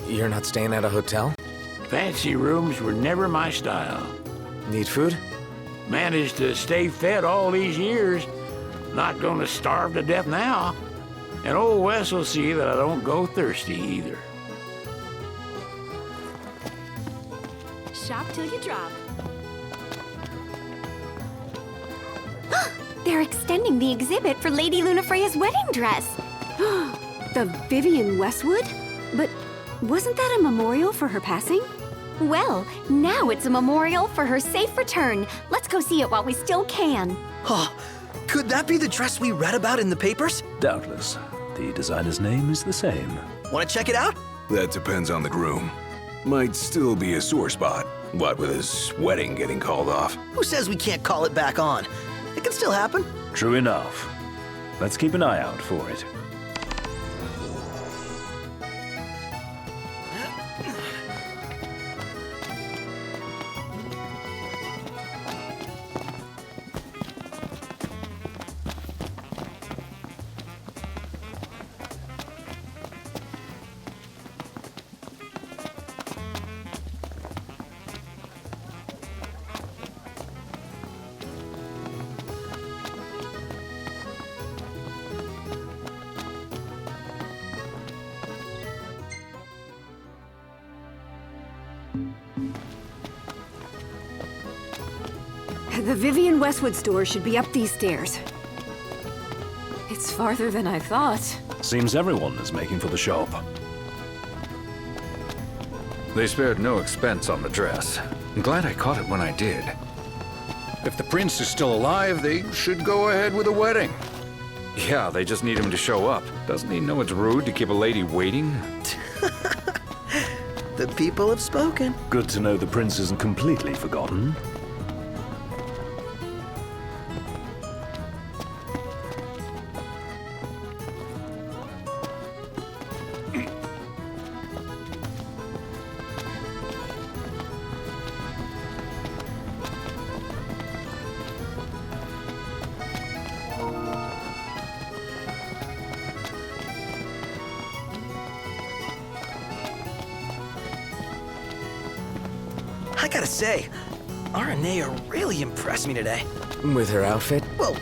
You're not staying at a hotel? Fancy rooms were never my style. Need food? Managed to stay fed all these years. Not gonna starve to death now. And old Wes will see that I don't go thirsty either. Shop till you drop. They're extending the exhibit for Lady Lunafreya's wedding dress. The Vivian Westwood? But wasn't that a memorial for her passing? Well, now it's a memorial for her safe return. Let's go see it while we still can. Oh, could that be the dress we read about in the papers? Doubtless. The designer's name is the same. Want to check it out? That depends on the groom. Might still be a sore spot. What with his wedding getting called off? Who says we can't call it back on? It can still happen. True enough. Let's keep an eye out for it. The Vivian Westwood store should be up these stairs. It's farther than I thought. Seems everyone is making for the shop. They spared no expense on the dress. I'm glad I caught it when I did. If the prince is still alive, they should go ahead with the wedding. Yeah, they just need him to show up. Doesn't he know it's rude to keep a lady waiting? The people have spoken. Good to know the prince isn't completely forgotten. I gotta say, Aranea really impressed me today. With her outfit? Well,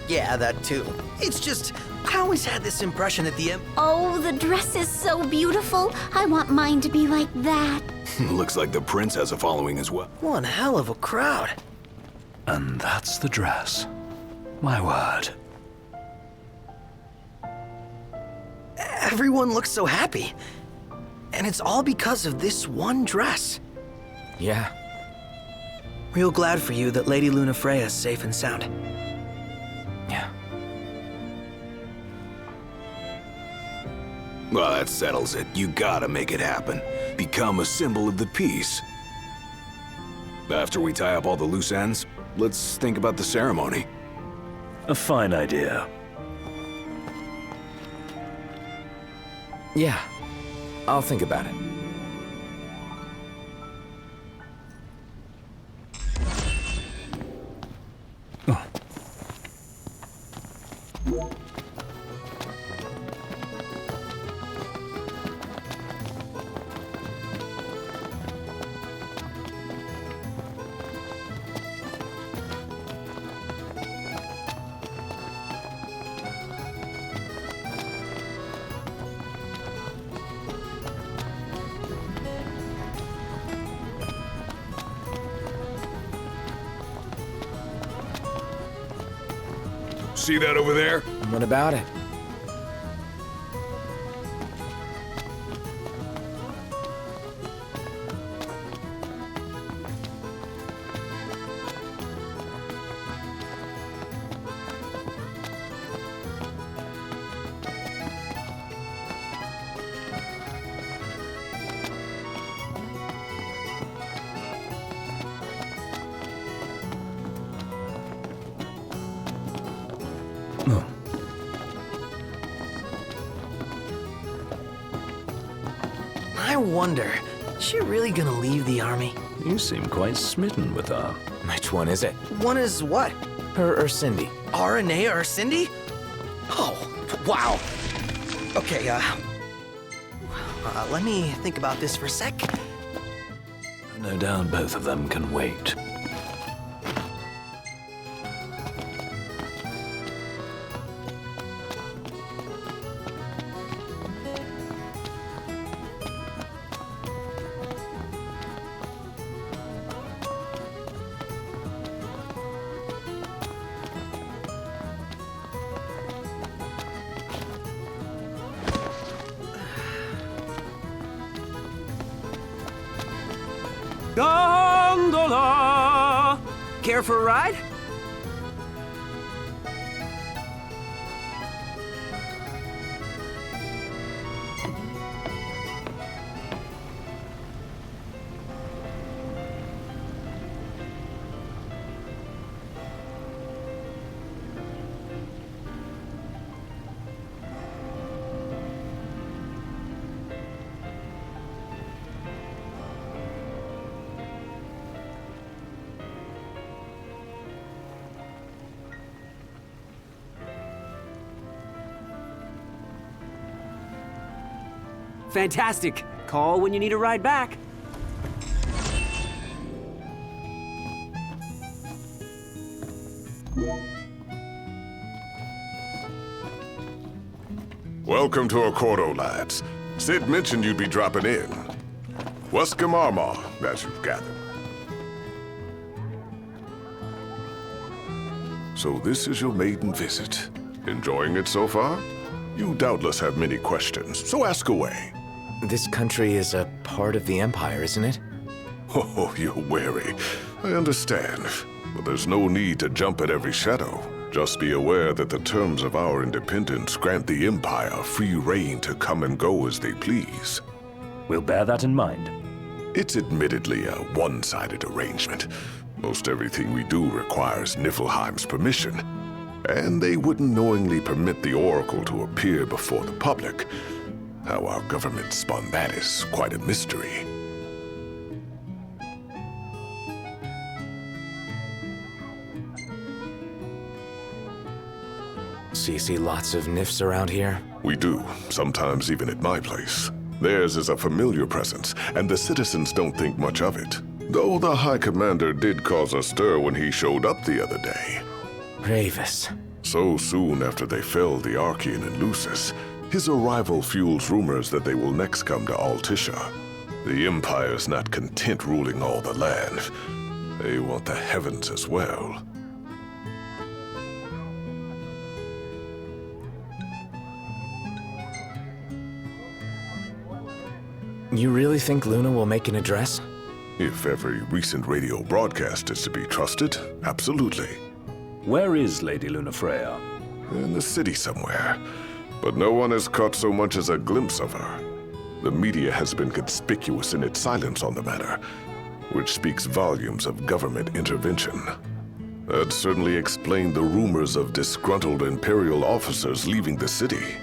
yeah, that too. It's just, I always had this impression that the Oh, the dress is so beautiful. I want mine to be like that. Looks like the prince has a following as well. One hell of a crowd. And that's the dress. My word. Everyone looks so happy. And it's all because of this one dress. Yeah. Real glad for you that Lady Lunafreya's safe and sound. Yeah. Well, that settles it. You gotta make it happen. Become a symbol of the peace. After we tie up all the loose ends, let's think about the ceremony. A fine idea. Yeah. I'll think about it. See that over there? What about it? I wonder, is she really gonna leave the army? You seem quite smitten with her. Which one is it? One is what? Her or Cindy? Aranea or Cindy? Oh, wow. Okay, Let me think about this for a sec. No doubt both of them can wait. Gondola! Care for a ride? Fantastic. Call when you need a ride back. Welcome to Accordo, lads. Sid mentioned you'd be dropping in. Wescam Armor, as you've gathered. So this is your maiden visit. Enjoying it so far? You doubtless have many questions, so ask away. This country is a part of the Empire, isn't it? Oh, you're wary. I understand. But there's no need to jump at every shadow. Just be aware that the terms of our independence grant the Empire free reign to come and go as they please. We'll bear that in mind. It's admittedly a one-sided arrangement. Most everything we do requires Niflheim's permission. And they wouldn't knowingly permit the Oracle to appear before the public. How our government spun that is quite a mystery. So you see lots of Nifs around here? We do, sometimes even at my place. Theirs is a familiar presence, and the citizens don't think much of it. Though the High Commander did cause a stir when he showed up the other day. Ravis. So soon after they felled the Archean and Lucis, his arrival fuels rumors that they will next come to Altissia. The Empire's not content ruling all the land. They want the heavens as well. You really think Luna will make an address? If every recent radio broadcast is to be trusted, absolutely. Where is Lady Lunafreya? In the city somewhere. But no one has caught so much as a glimpse of her. The media has been conspicuous in its silence on the matter, which speaks volumes of government intervention. That certainly explained the rumors of disgruntled Imperial officers leaving the city.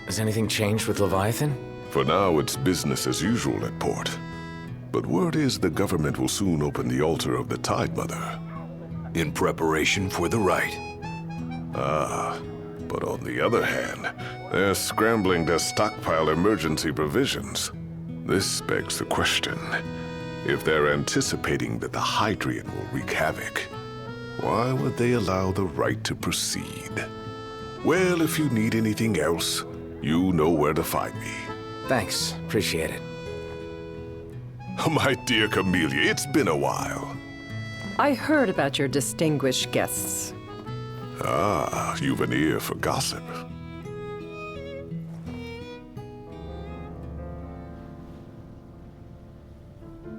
Has anything changed with Leviathan? For now, it's business as usual at port. But word is the government will soon open the altar of the Tide Mother. In preparation for the rite. Ah, but on the other hand, they're scrambling to stockpile emergency provisions. This begs the question, if they're anticipating that the Hydrian will wreak havoc, why would they allow the rite to proceed? Well, if you need anything else, you know where to find me. Thanks, appreciate it. My dear Camellia, it's been a while. I heard about your distinguished guests. Ah, you've an ear for gossip.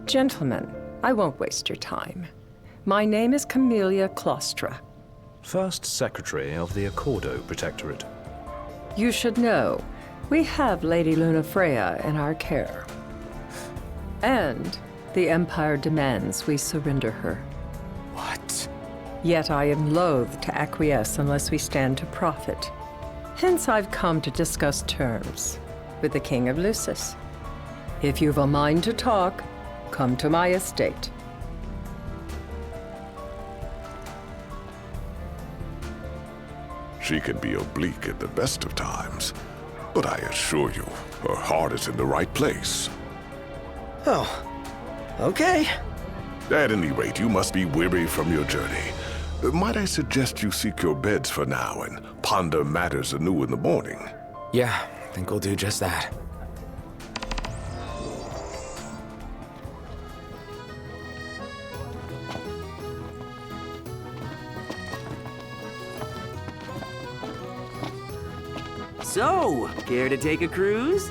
Gentlemen, I won't waste your time. My name is Camellia Claustra. First Secretary of the Accordo Protectorate. You should know, we have Lady Lunafreya in our care. And the Empire demands we surrender her. What? Yet I am loath to acquiesce unless we stand to profit. Hence I've come to discuss terms with the King of Lucis. If you've a mind to talk, come to my estate. She can be oblique at the best of times, but I assure you, her heart is in the right place. Oh, okay. At any rate, you must be weary from your journey. Might I suggest you seek your beds for now and ponder matters anew in the morning? Yeah, I think we'll do just that. So, care to take a cruise?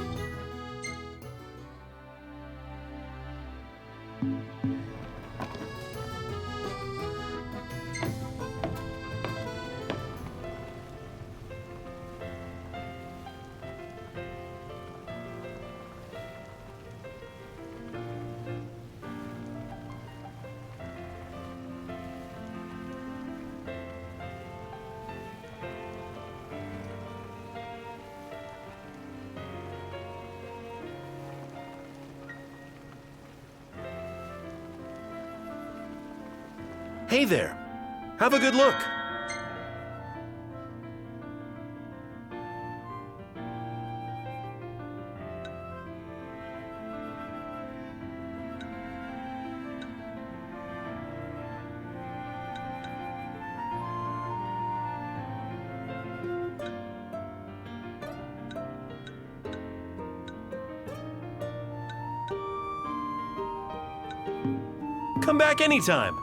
Hey there. Have a good look. Come back anytime.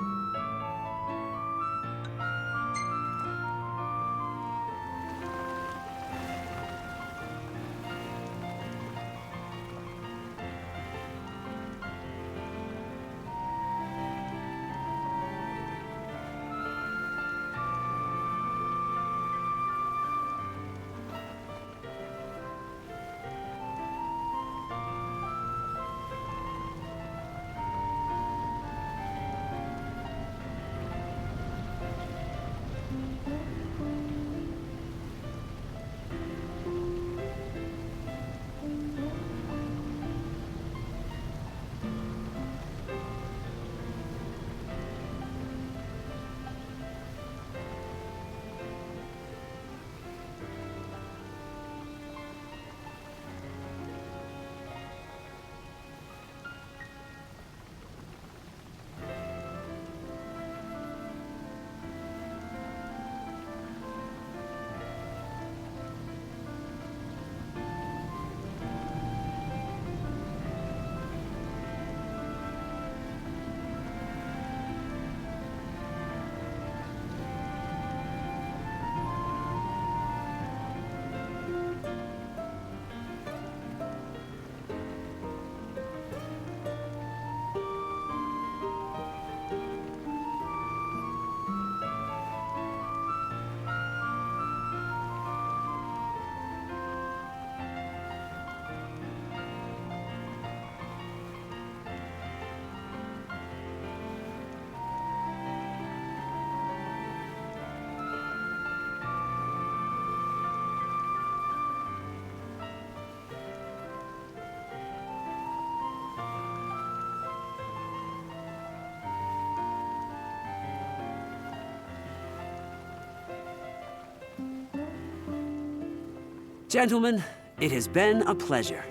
Gentlemen, it has been a pleasure.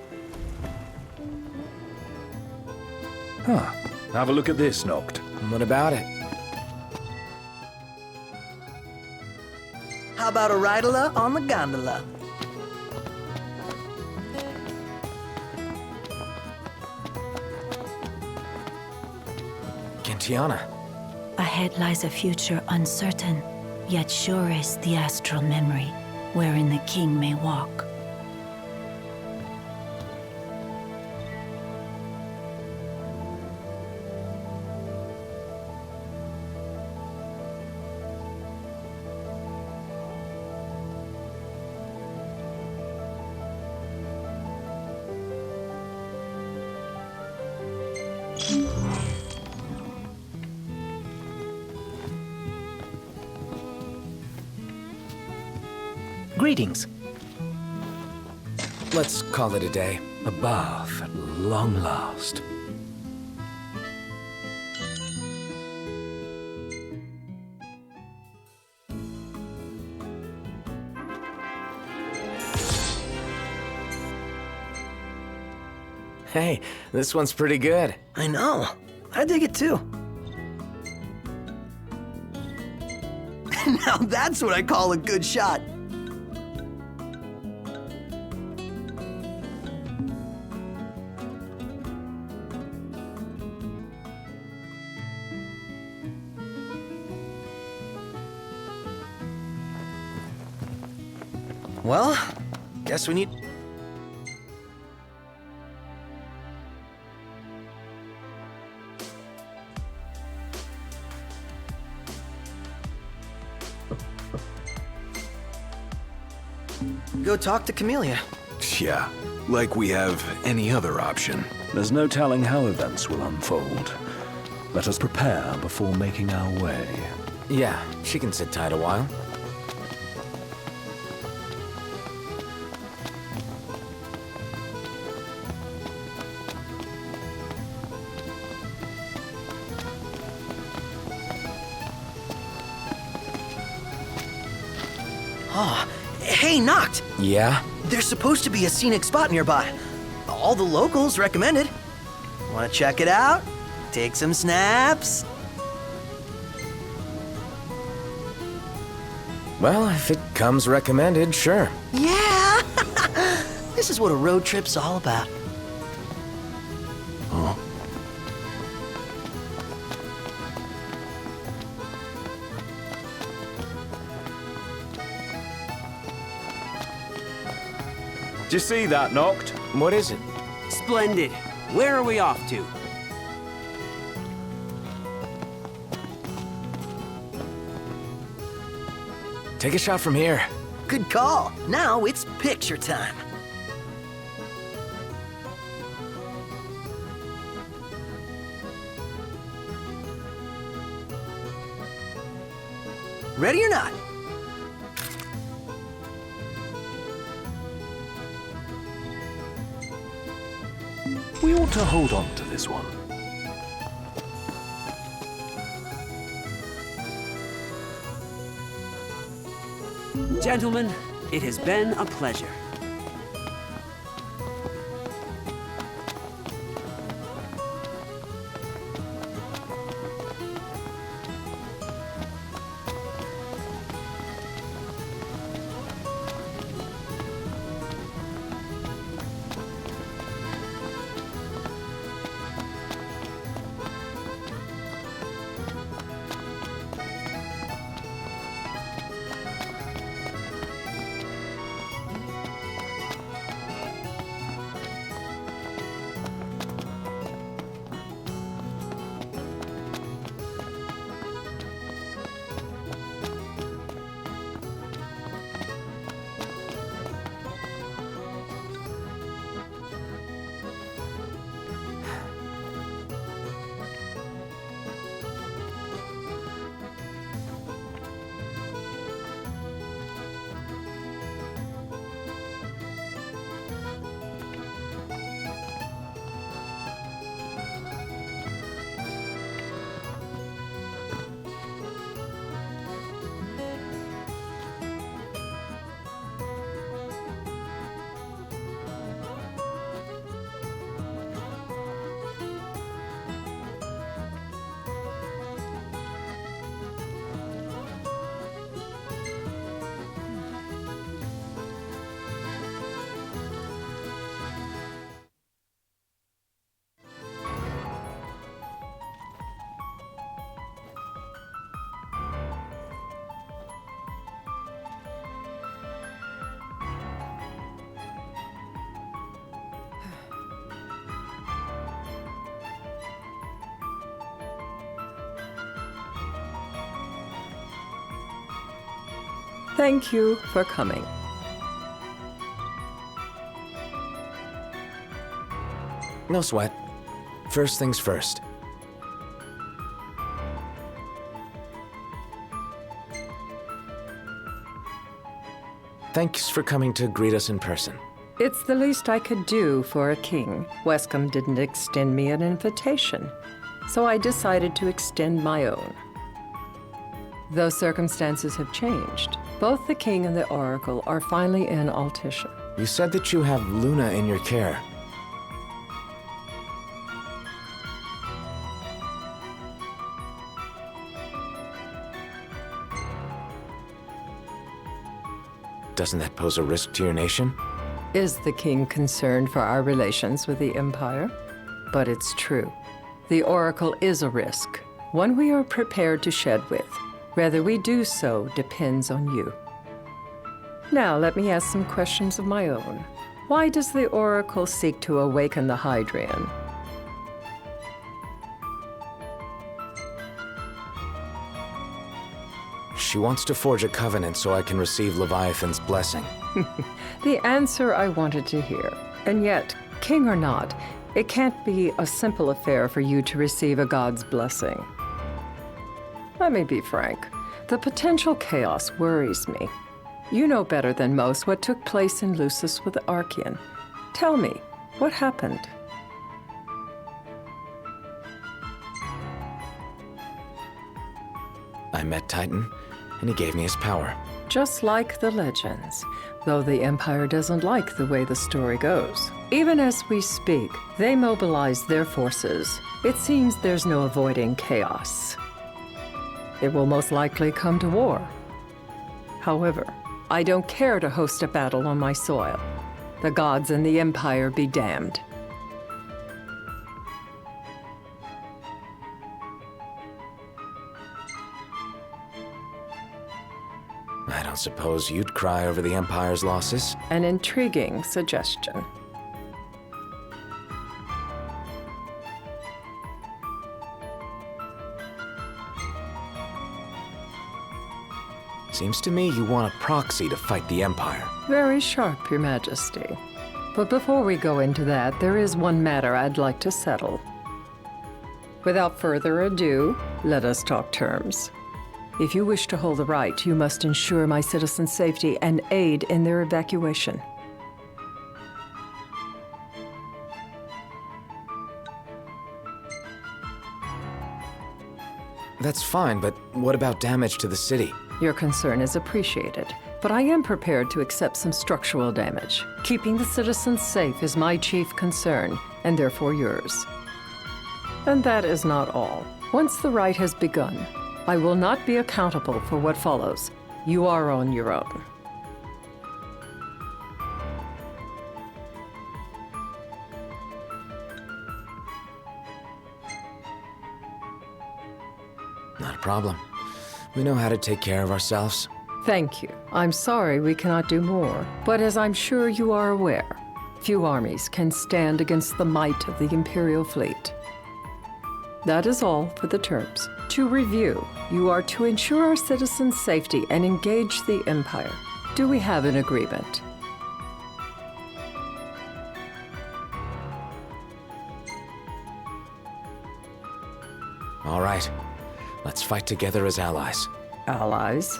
Huh. Have a look at this, Noct. What about it? How about a ridola on the gondola? Gentiana. Ahead lies a future uncertain, yet sure is the astral memory, wherein the king may walk. Greetings. Let's call it a day. A bath at long last. Hey, this one's pretty good. I know. I dig it too. Now that's what I call a good shot. Well, guess we need... Go talk to Camellia. Yeah, like we have any other option. There's no telling how events will unfold. Let us prepare before making our way. Yeah, she can sit tight a while. Oh, hey, Noct! Yeah? There's supposed to be a scenic spot nearby. All the locals recommend it. Want to check it out? Take some snaps? Well, if it comes recommended, sure. Yeah! This is what a road trip's all about. Huh? Did you see that, Noct? What is it? Splendid. Where are we off to? Take a shot from here. Good call. Now it's picture time. Ready or not? We ought to hold on to this one. Gentlemen, it has been a pleasure. Thank you for coming. No sweat. First things first. Thanks for coming to greet us in person. It's the least I could do for a king. Wescom didn't extend me an invitation, so I decided to extend my own. Though circumstances have changed, both the king and the oracle are finally in Altissia. You said that you have Luna in your care. Doesn't that pose a risk to your nation? Is the king concerned for our relations with the Empire? But it's true. The Oracle is a risk, one we are prepared to shed with. Whether we do so depends on you. Now, let me ask some questions of my own. Why does the Oracle seek to awaken the Hydrian? She wants to forge a covenant so I can receive Leviathan's blessing. The answer I wanted to hear. And yet, king or not, it can't be a simple affair for you to receive a god's blessing. Let me be frank. The potential chaos worries me. You know better than most what took place in Lucis with the Archean. Tell me, what happened? I met Titan, and he gave me his power. Just like the legends, though the Empire doesn't like the way the story goes. Even as we speak, they mobilize their forces. It seems there's no avoiding chaos. It will most likely come to war. However, I don't care to host a battle on my soil. The gods and the Empire be damned. I don't suppose you'd cry over the Empire's losses? An intriguing suggestion. Seems to me you want a proxy to fight the Empire. Very sharp, Your Majesty. But before we go into that, there is one matter I'd like to settle. Without further ado, let us talk terms. If you wish to hold the right, you must ensure my citizens' safety and aid in their evacuation. That's fine, but what about damage to the city? Your concern is appreciated, but I am prepared to accept some structural damage. Keeping the citizens safe is my chief concern, and therefore yours. And that is not all. Once the rite has begun, I will not be accountable for what follows. You are on your own. Not a problem. We know how to take care of ourselves. Thank you. I'm sorry we cannot do more, but as I'm sure you are aware, few armies can stand against the might of the Imperial fleet. That is all for the terms. To review, you are to ensure our citizens' safety and engage the Empire. Do we have an agreement? All right. Let's fight together as allies. Allies?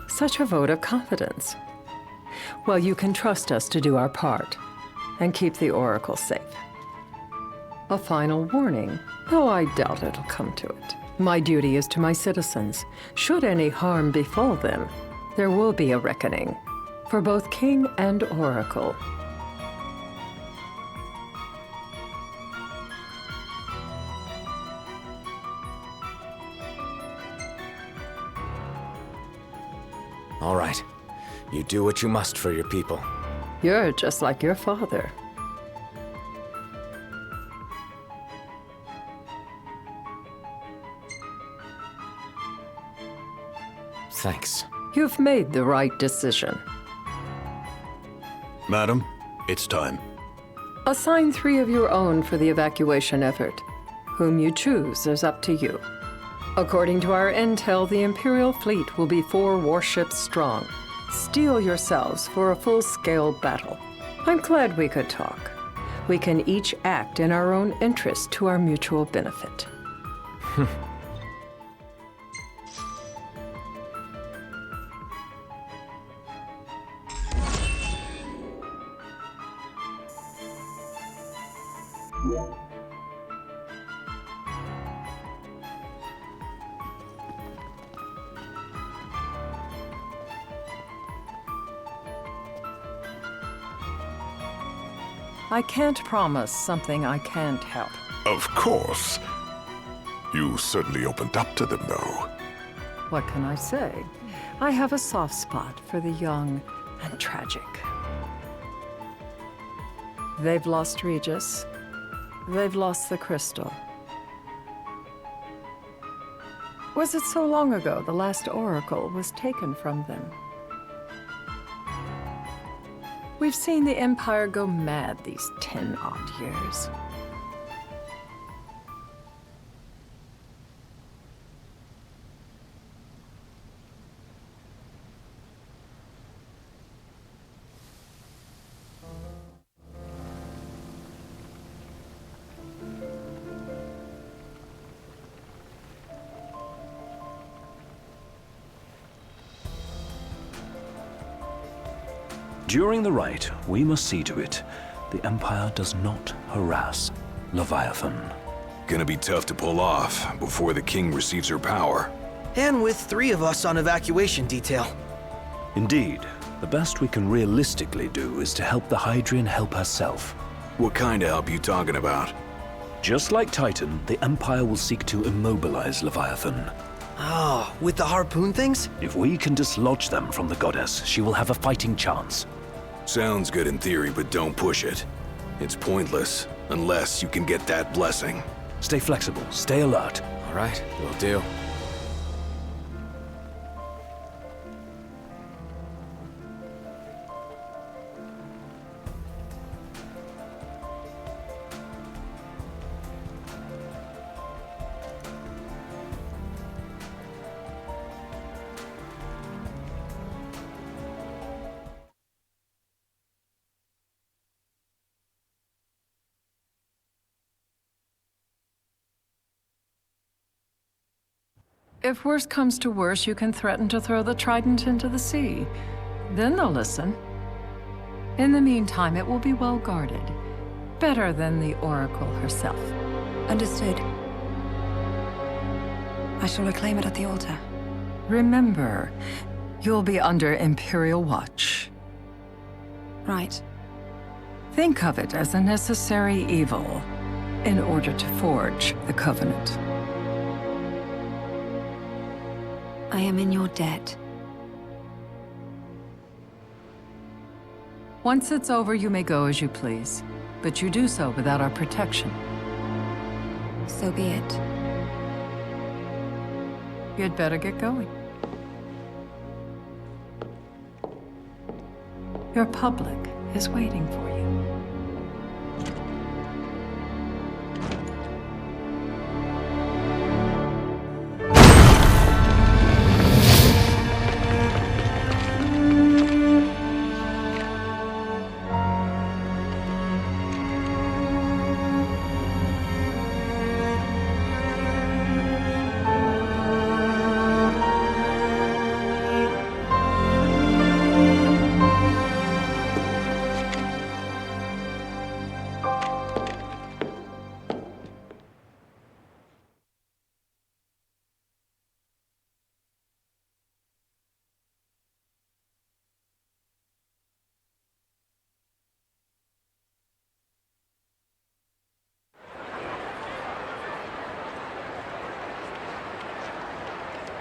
Such a vote of confidence. Well, you can trust us to do our part and keep the Oracle safe. A final warning, though I doubt it'll come to it. My duty is to my citizens. Should any harm befall them, there will be a reckoning for both King and Oracle. All right. You do what you must for your people. You're just like your father. Thanks. You've made the right decision. Madam, it's time. Assign 3 of your own for the evacuation effort. Whom you choose is up to you. According to our intel, the Imperial fleet will be 4 warships strong. Steel yourselves for a full-scale battle. I'm glad we could talk. We can each act in our own interest to our mutual benefit. I can't promise something I can't help. Of course. You certainly opened up to them, though. What can I say? I have a soft spot for the young, and tragic. They've lost Regis. They've lost the crystal. Was it so long ago the last oracle was taken from them? We've seen the Empire go mad these 10-odd years. During the rite, we must see to it the Empire does not harass Leviathan. Gonna be tough to pull off before the king receives her power. And with 3 of us on evacuation detail. Indeed, the best we can realistically do is to help the Hydrian help herself. What kind of help you talking about? Just like Titan, the Empire will seek to immobilize Leviathan. Oh, with the harpoon things? If we can dislodge them from the goddess, she will have a fighting chance. Sounds good in theory, but don't push it. It's pointless, unless you can get that blessing. Stay flexible, stay alert. All right, will do. If worse comes to worse, you can threaten to throw the trident into the sea. Then they'll listen. In the meantime, it will be well guarded. Better than the Oracle herself. Understood. I shall reclaim it at the altar. Remember, you'll be under Imperial watch. Right. Think of it as a necessary evil in order to forge the Covenant. I am in your debt. Once it's over, you may go as you please, but you do so without our protection. So be it. You'd better get going. Your public is waiting for you.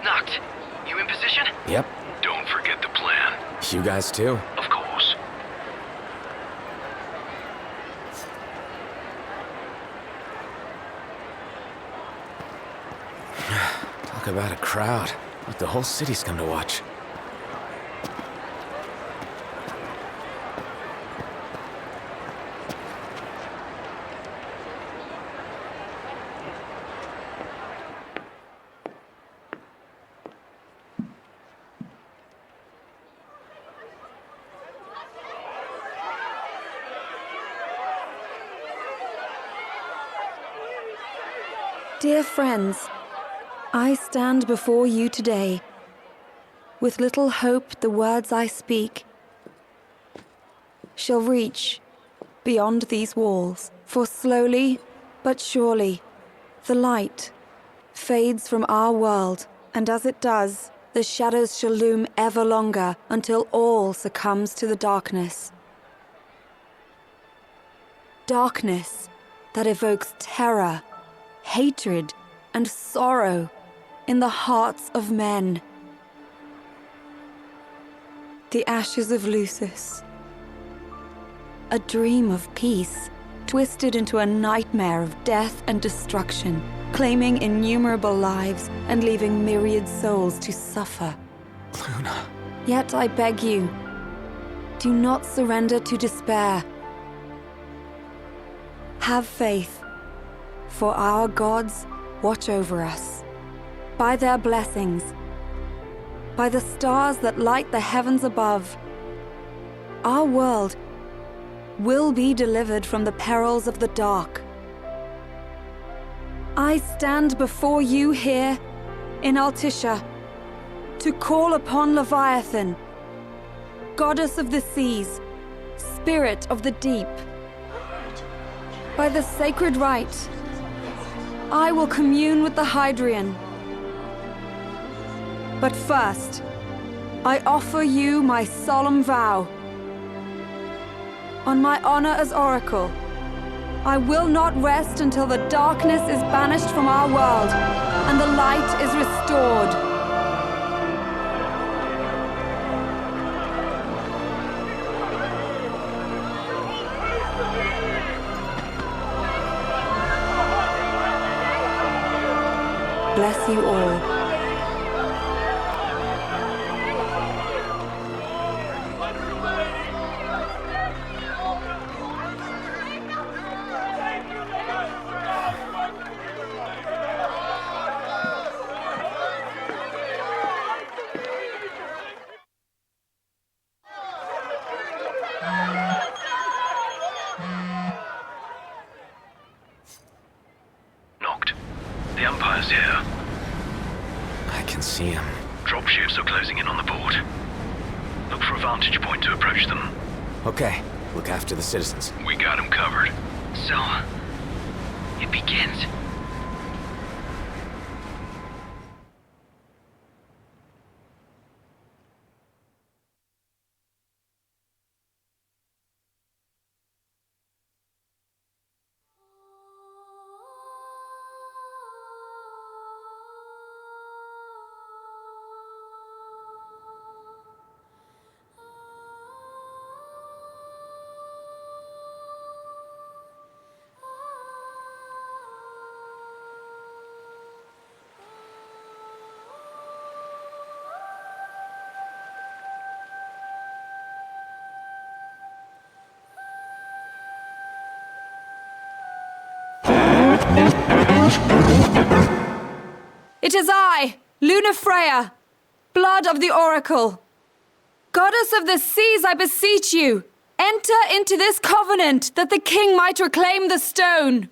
Noct, you in position? Yep. Don't forget the plan. You guys too? Of course. Talk about a crowd. Like the whole city's come to watch. Dear friends, I stand before you today. With little hope the words I speak shall reach beyond these walls. For slowly but surely, the light fades from our world, and as it does, the shadows shall loom ever longer until all succumbs to the darkness. Darkness that evokes terror, hatred, and sorrow in the hearts of men. The ashes of Lucis. A dream of peace, twisted into a nightmare of death and destruction, claiming innumerable lives and leaving myriad souls to suffer. Luna. Yet I beg you, do not surrender to despair. Have faith, for our gods watch over us. By their blessings, by the stars that light the heavens above, our world will be delivered from the perils of the dark. I stand before you here in Altissia to call upon Leviathan, goddess of the seas, spirit of the deep. By the sacred rite, I will commune with the Hydrian. But first, I offer you my solemn vow. On my honor as Oracle, I will not rest until the darkness is banished from our world and the light is restored. Bless you all. Knocked. The Empire's here. I can see him. Dropships are closing in on the port. Look for a vantage point to approach them. Okay, look after the citizens. We got them covered. So, it begins. It is I, Luna Freya, blood of the Oracle. Goddess of the seas, I beseech you, enter into this covenant that the king might reclaim the stone.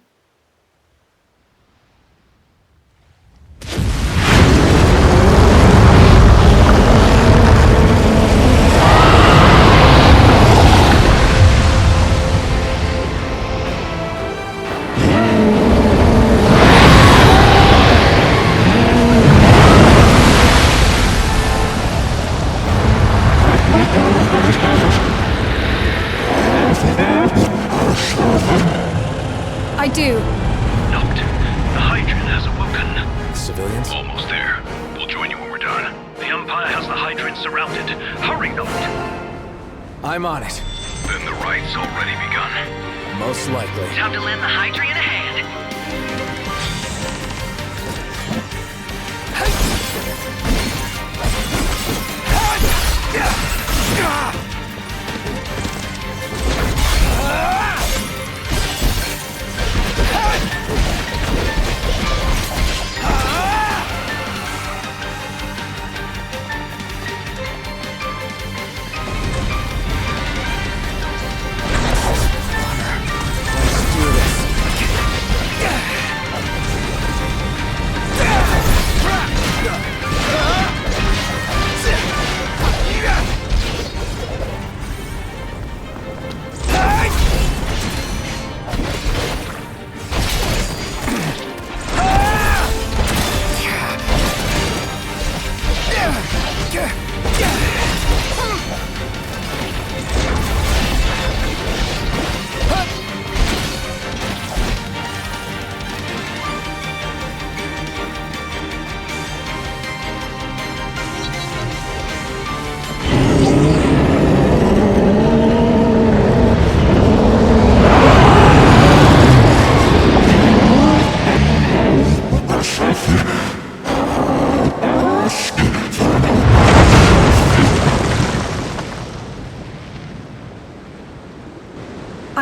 I do. Knocked. The Hydrian has awoken. Civilians? Almost there. We'll join you when we're done. The Empire has the Hydrian surrounded. Hurry, Knocked. I'm on it. Then the rite's already begun. Most likely. Time to lend the Hydrian a hand.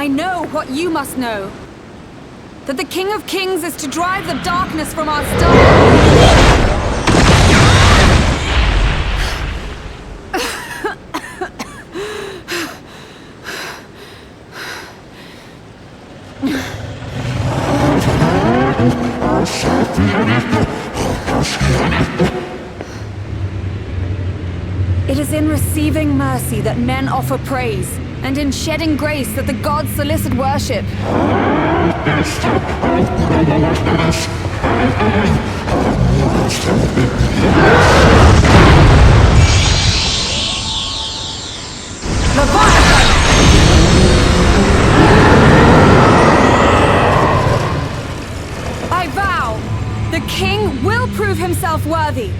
I know what you must know. That the King of Kings is to drive the darkness from our star. It is in receiving mercy that men offer praise, and in shedding grace that the gods solicit worship. I vow, the king will prove himself worthy.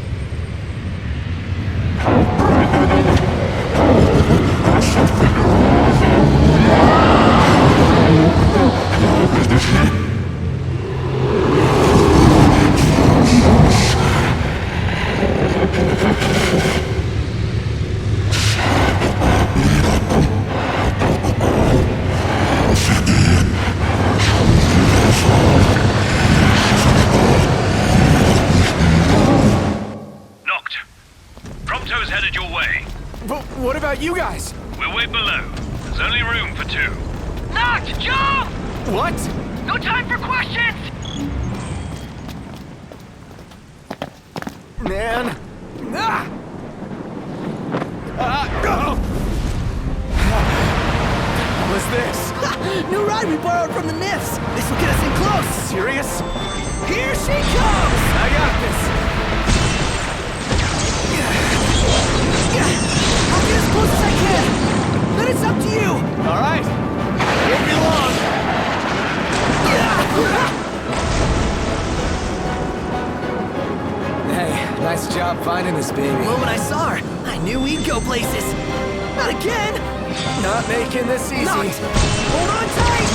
Prompto's headed your way. But what about you guys? We'll wait below. There's only room for two. Noct, jump! What? No time for questions! Man. Ah! What was this? New ride we borrowed from the Nifs. This will get us in close. Serious? Here she comes! I got this. I'll get as close as I can. Then it's up to you. All right. Won't be long. Hey, nice job finding this baby. The moment I saw her, I knew we'd go places. Not again. Not making this easy. Noct, hold on tight.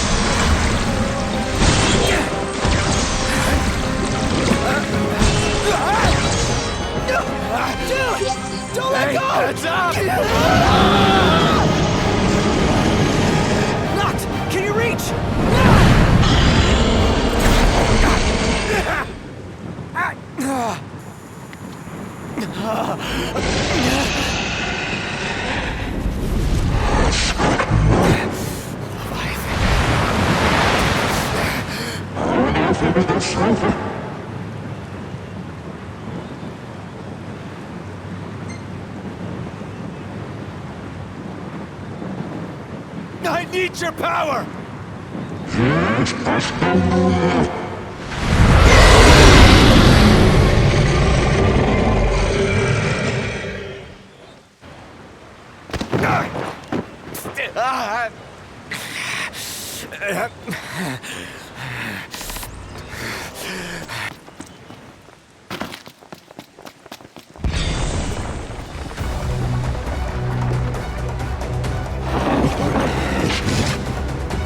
Dude, don't let go! Heads up! Noct, can you reach? I need your power!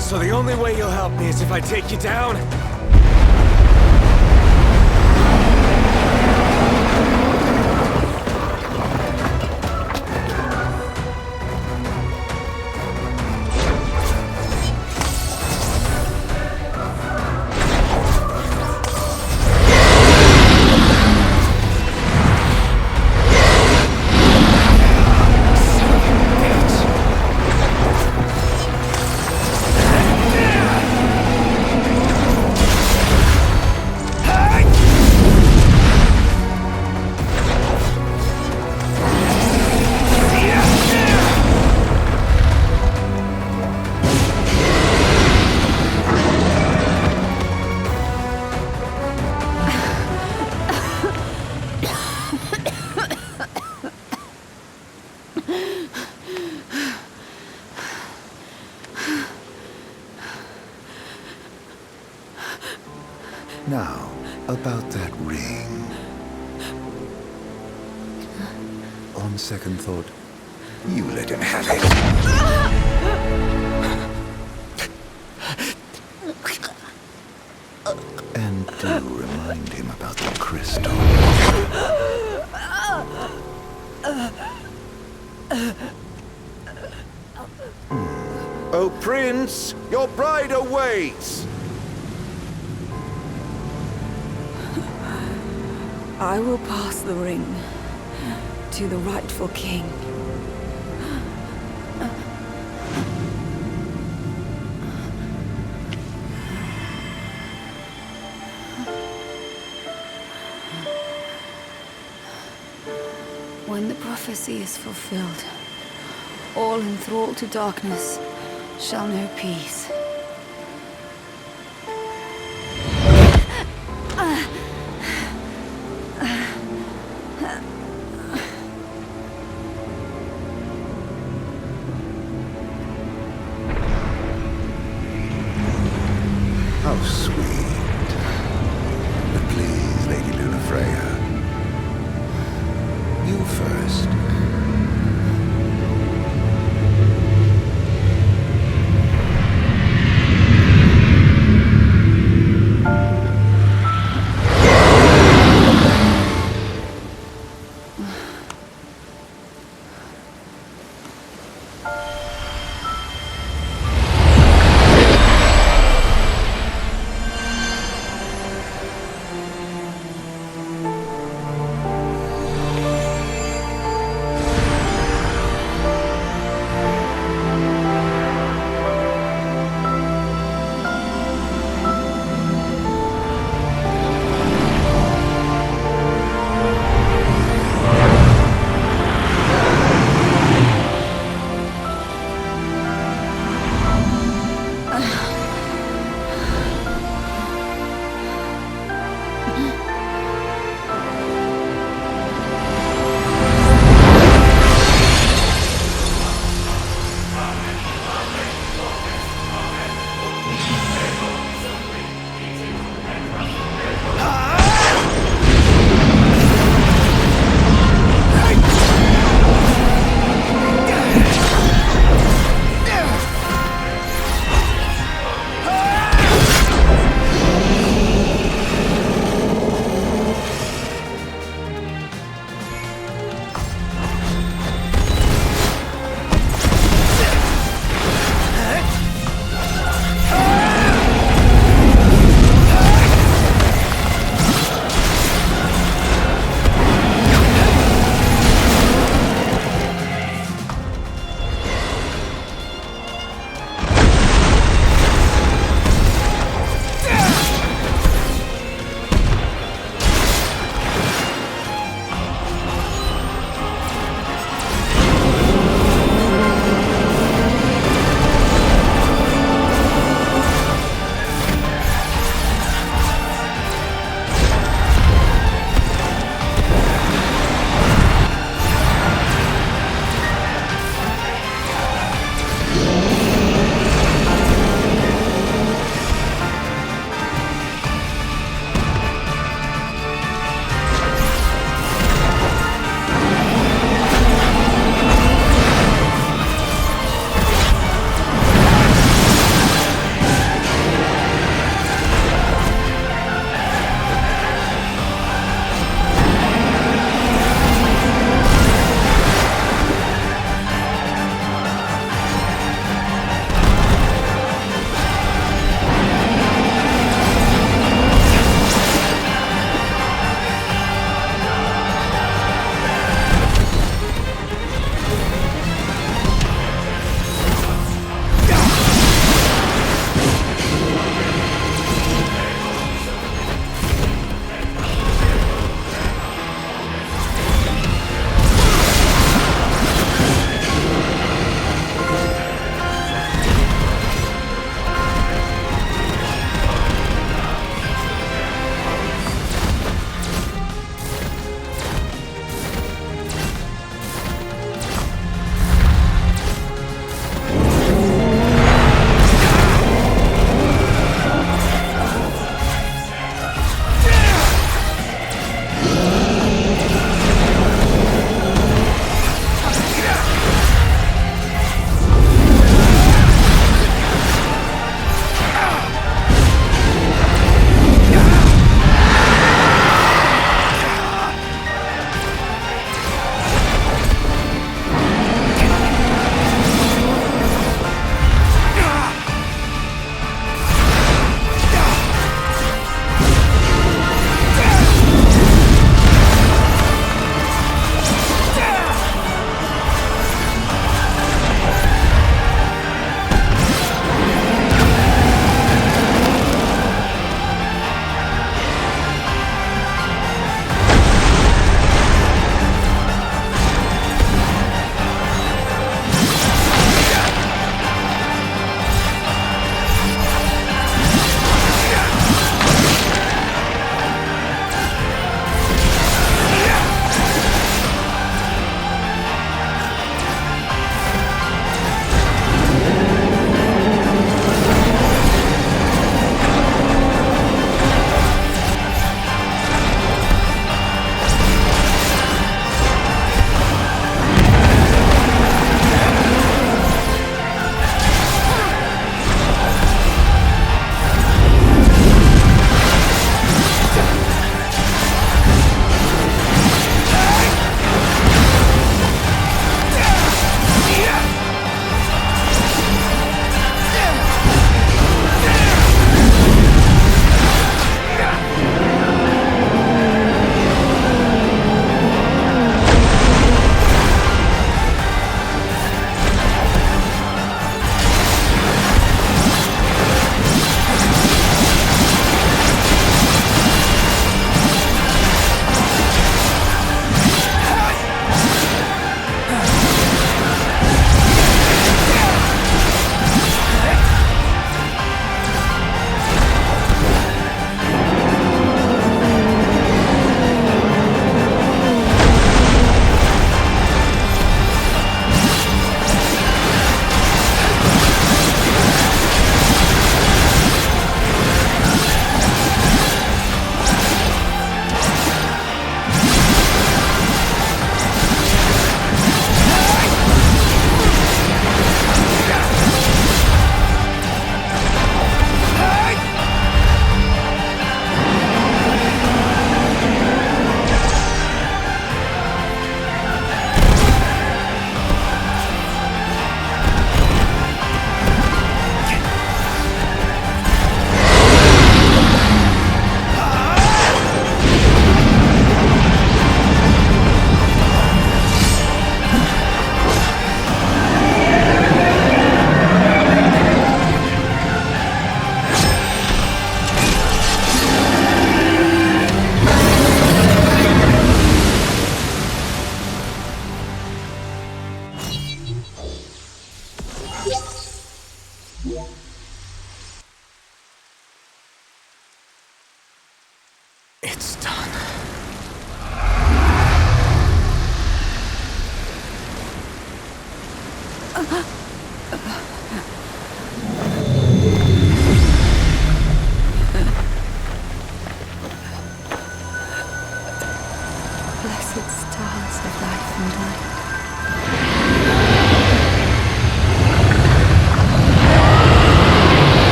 So the only way you'll help me is if I take you down? Now, about that ring. On second thought, you let him have it. And do remind him about the crystal. Oh, Prince, your bride awaits! I will pass the ring to the rightful king. When the prophecy is fulfilled, all enthralled to darkness shall know peace. How sweet. But please, Lady Lunafreya, you first.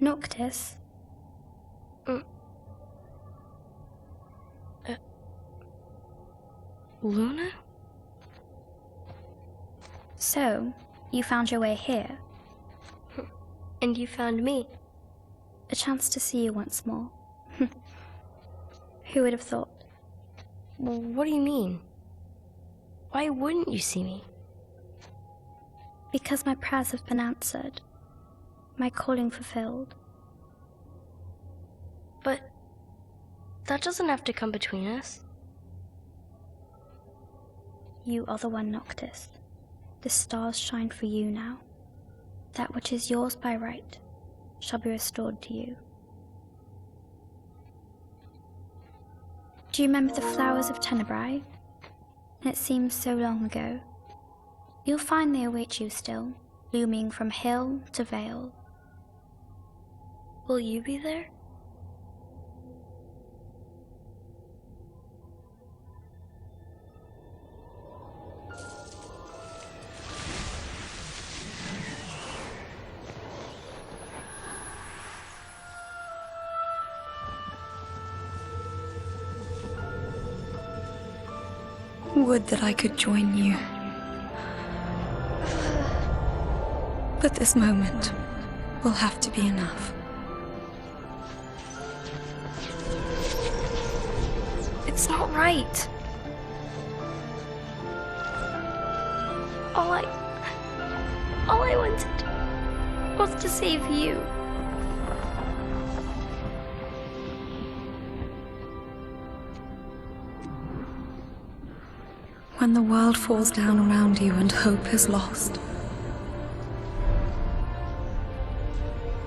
Noctis? Luna? So, you found your way here. And you found me. A chance to see you once more. Who would have thought? Well, what do you mean? Why wouldn't you see me? Because my prayers have been answered. My calling fulfilled. But that doesn't have to come between us. You are the one, Noctis. The stars shine for you now. That which is yours by right shall be restored to you. Do you remember the flowers of Tenebrae? It seems so long ago. You'll find they await you still, looming from hill to vale. Will you be there? Would that I could join you. But this moment will have to be enough. It's not right. All I wanted was to save you. When the world falls down around you and hope is lost.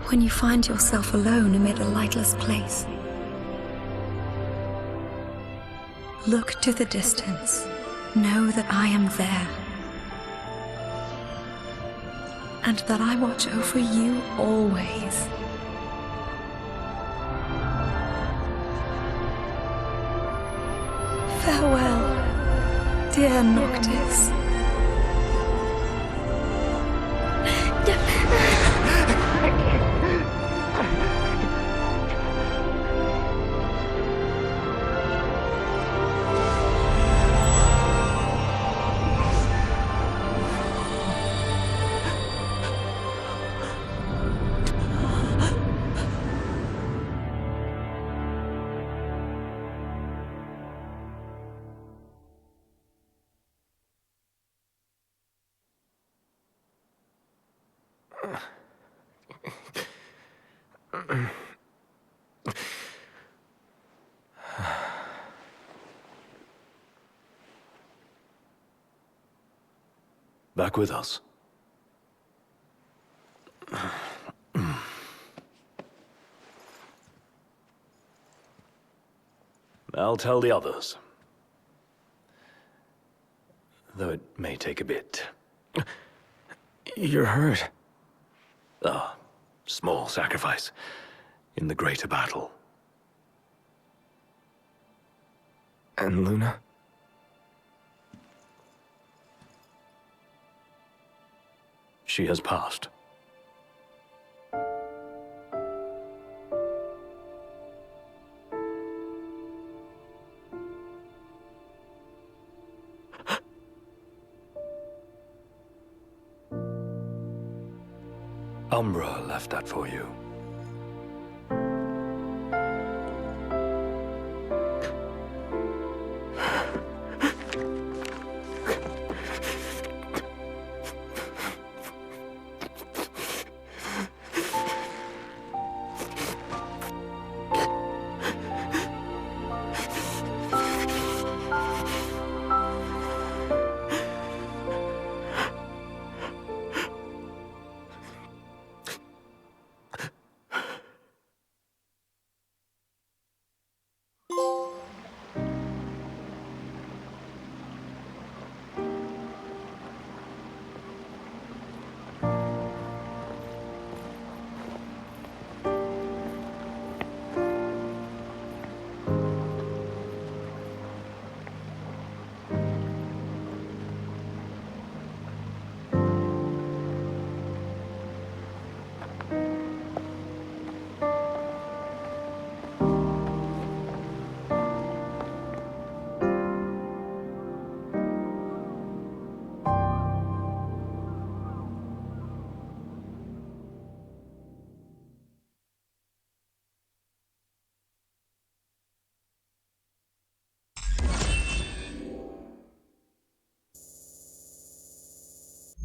When you find yourself alone amid a lightless place. Look to the distance. Know that I am there. And that I watch over you always. Farewell. Dear Noctis. Back with us. I'll tell the others. Though it may take a bit. You're hurt. Ah, small sacrifice in the greater battle. And Luna? She has passed. Umbra left that for you.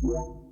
you.